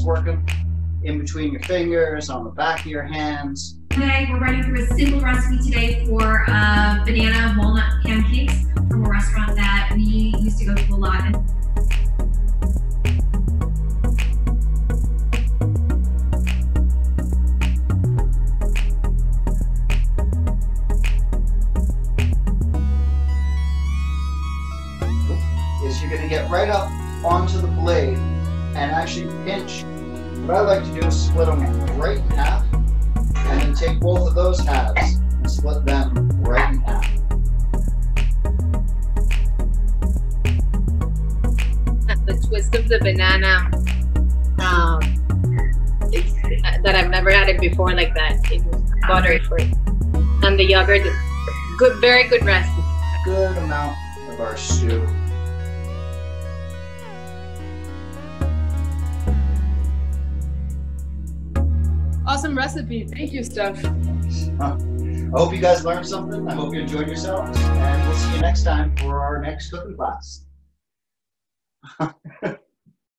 muscles working in between your fingers, on the back of your hands. Today we're running through a simple recipe today for banana walnut pancakes from a restaurant that we used to go to a lot. Is you're going to get right up onto the blade and actually pinch. What I like to do is split them right in half and then take both of those halves and split them right in half. The twist of the banana, that I've never had it before like that. It's buttery fruit. And the yogurt, good, very good recipe. Good amount of our stew. Awesome recipe. Thank you, Steph. I hope you guys learned something. I hope you enjoyed yourselves. And we'll see you next time for our next cooking class.